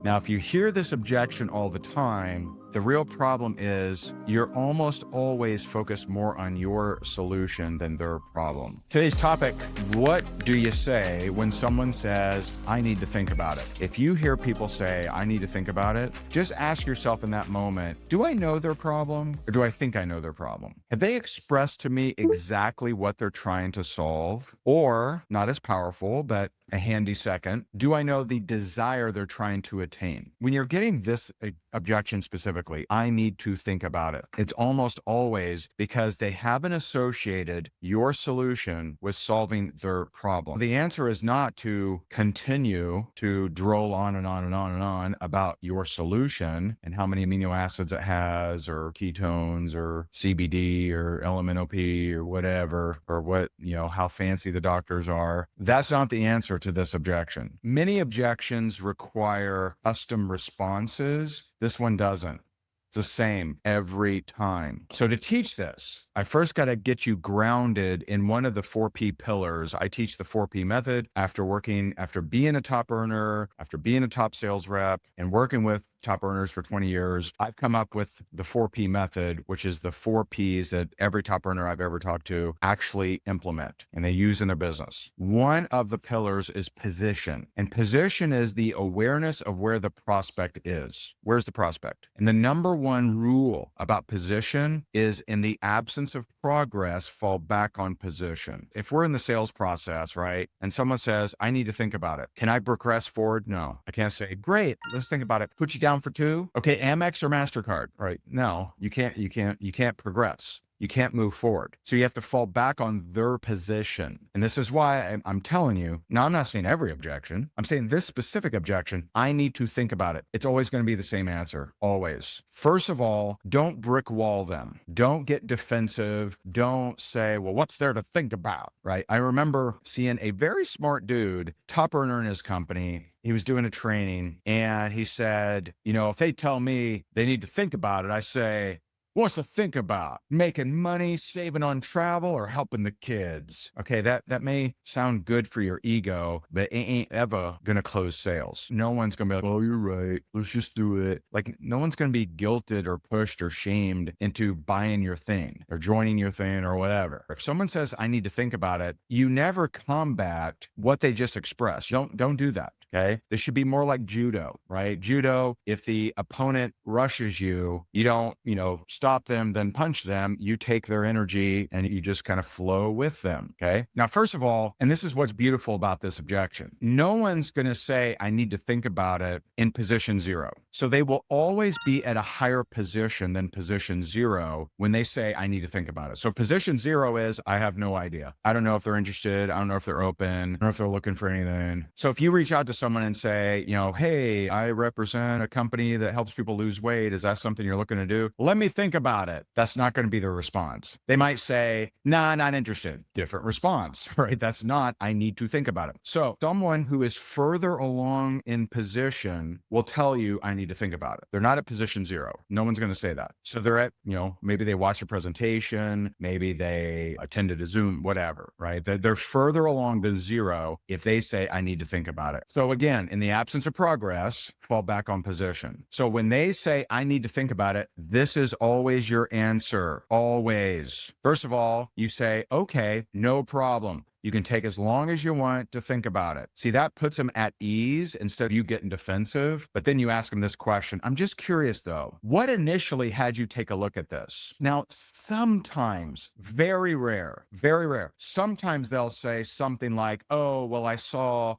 Now, if you hear this objection all the time, the real problem is you're almost always focused more on your solution than their problem. Today's topic, what do you say when someone says, I need to think about it? If you hear people say, I need to think about it, just ask yourself in that moment, do I know their problem or do I think I know their problem? Have they expressed to me exactly what they're trying to solve? Or, not as powerful, but a handy second, do I know the desire they're trying to attain? When you're getting this objection specifically, I need to think about it. It's almost always because they haven't associated your solution with solving their problem. The answer is not to continue to droll on and on and on and on about your solution and how many amino acids it has, or ketones, or CBD, or LMNOP, or whatever, or what, how fancy the doctors are. That's not the answer to this objection. Many objections require custom responses. This one doesn't. It's the same every time. So to teach this, I first got to get you grounded in one of the 4P pillars. I teach the 4P method after being a top earner, after being a top sales rep, and working with top earners for 20 years. I've come up with the 4P method, which is the 4Ps that every top earner I've ever talked to actually implement and they use in their business. One of the pillars is position. And position is the awareness of where the prospect is. Where's the prospect? And the number one rule about position is, in the absence of progress, fall back on position. If we're in the sales process, right, and someone says, I need to think about it, can I progress forward? No, I can't say, great, let's think about it. Put you down for two. Okay, Amex or MasterCard, right? No, you can't progress. You can't move forward. So you have to fall back on their position. And this is why I'm telling you, now I'm not saying every objection. I'm saying this specific objection, I need to think about it. It's always going to be the same answer, always. First of all, don't brick wall them. Don't get defensive. Don't say, well, what's there to think about, right? I remember seeing a very smart dude, top earner in his company. He was doing a training and he said, if they tell me they need to think about it, I say, what's to think about? Making money, saving on travel, or helping the kids? Okay, that may sound good for your ego, but it ain't ever gonna close sales. No one's gonna be like, oh, you're right, let's just do it. Like, no one's gonna be guilted or pushed or shamed into buying your thing or joining your thing or whatever. If someone says, I need to think about it, you never combat what they just expressed. Don't do that. Okay. This should be more like judo, right? Judo, if the opponent rushes you, you don't, stop them, then punch them. You take their energy and you just kind of flow with them. Okay. Now, first of all, and this is what's beautiful about this objection, no one's going to say, I need to think about it in position zero. So they will always be at a higher position than position zero when they say, I need to think about it. So position zero is, I have no idea. I don't know if they're interested. I don't know if they're open. I don't know if they're looking for anything. So if you reach out to someone and say, hey, I represent a company that helps people lose weight. Is that something you're looking to do? Let me think about it. That's not going to be the response. They might say, nah, not interested. Different response, right? That's not, I need to think about it. So someone who is further along in position will tell you, I need to think about it. They're not at position zero. No one's going to say that. So they're at, maybe they watch a presentation, maybe they attended a Zoom, whatever, right? They're further along than zero if they say, I need to think about it. So again, in the absence of progress, fall back on position. So when they say, I need to think about it, this is always your answer. Always. First of all, you say, okay, no problem. You can take as long as you want to think about it. See, that puts them at ease instead of you getting defensive. But then you ask them this question. I'm just curious though, what initially had you take a look at this? Now, sometimes, very rare, sometimes they'll say something like, oh, well, I saw,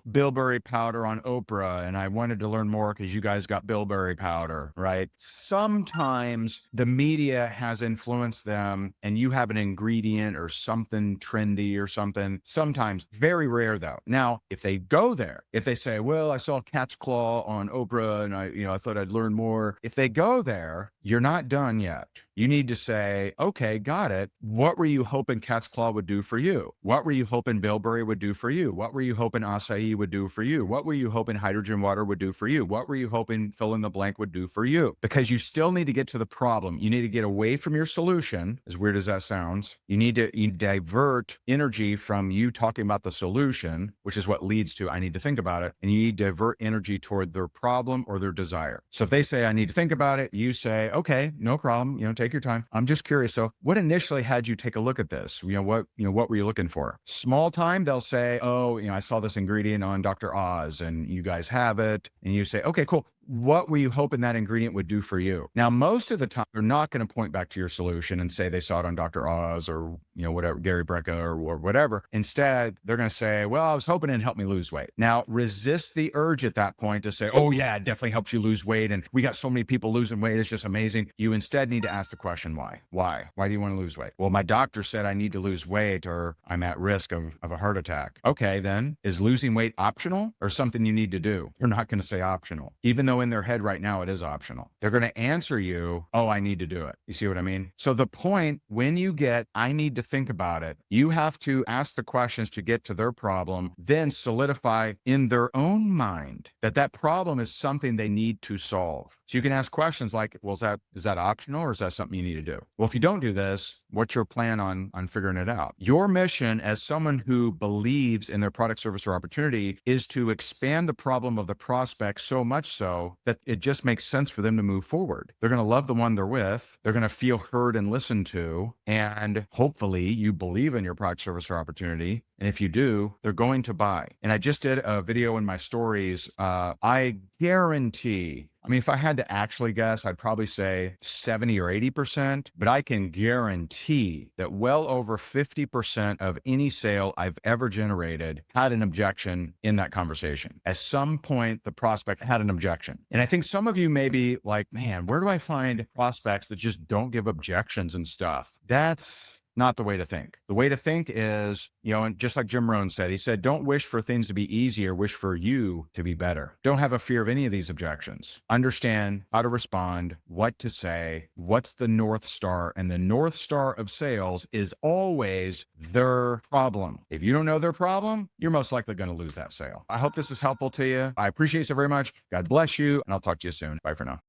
bilberry powder on Oprah and I wanted to learn more because you guys got bilberry powder, right? Sometimes the media has influenced them and you have an ingredient or something trendy or something. Sometimes, very rare though. Now, if they go there, if they say, well, I saw cat's claw on Oprah and I thought I'd learn more. If they go there, you're not done yet. You need to say, okay, got it. What were you hoping cat's claw would do for you? What were you hoping bilberry would do for you? What were you hoping acai would do for you? What were you hoping hydrogen water would do for you? What were you hoping fill in the blank would do for you? Because you still need to get to the problem. You need to get away from your solution, as weird as that sounds. You need to divert energy energy from you talking about the solution, which is what leads to, I need to think about it. And you need to divert energy toward their problem or their desire. So if they say, I need to think about it, you say, okay, no problem. Take your time. I'm just curious. So what initially had you take a look at this? What were you looking for? Small time, they'll say, oh, I saw this ingredient on Dr. Oz and you guys have it. And you say, okay, cool. What were you hoping that ingredient would do for you? Now, most of the time, they're not going to point back to your solution and say they saw it on Dr. Oz or, whatever, Gary Brecka or whatever. Instead, they're going to say, well, I was hoping it helped me lose weight. Now, resist the urge at that point to say, oh yeah, it definitely helps you lose weight. And we got so many people losing weight. It's just amazing. You instead need to ask the question, why? Why? Why do you want to lose weight? Well, my doctor said I need to lose weight or I'm at risk of a heart attack. Okay, then is losing weight optional or something you need to do? You're not going to say optional, even though in their head right now it is optional. They're going to answer you, oh, I need to do it. You see what I mean? So the point, when you get, I need to think about it, you have to ask the questions to get to their problem, then solidify in their own mind that problem is something they need to solve. So you can ask questions like, well, is that optional or is that something you need to do? Well, if you don't do this, what's your plan on figuring it out? Your mission as someone who believes in their product, service, or opportunity is to expand the problem of the prospect so much so that it just makes sense for them to move forward. They're going to love the one they're with. They're going to feel heard and listened to. And hopefully you believe in your product, service, or opportunity. And if you do, they're going to buy. And I just did a video in my stories. I guarantee, if I had to actually guess, I'd probably say 70 or 80%, but I can guarantee that well over 50% of any sale I've ever generated had an objection in that conversation. At some point, the prospect had an objection. And I think some of you may be like, man, where do I find prospects that just don't give objections and stuff? That's not the way to think. The way to think is, and just like Jim Rohn said, he said, don't wish for things to be easier, wish for you to be better. Don't have a fear of any of these objections. Understand how to respond, what to say, what's the North Star. And the North Star of sales is always their problem. If you don't know their problem, you're most likely going to lose that sale. I hope this is helpful to you. I appreciate you very much. God bless you. And I'll talk to you soon. Bye for now.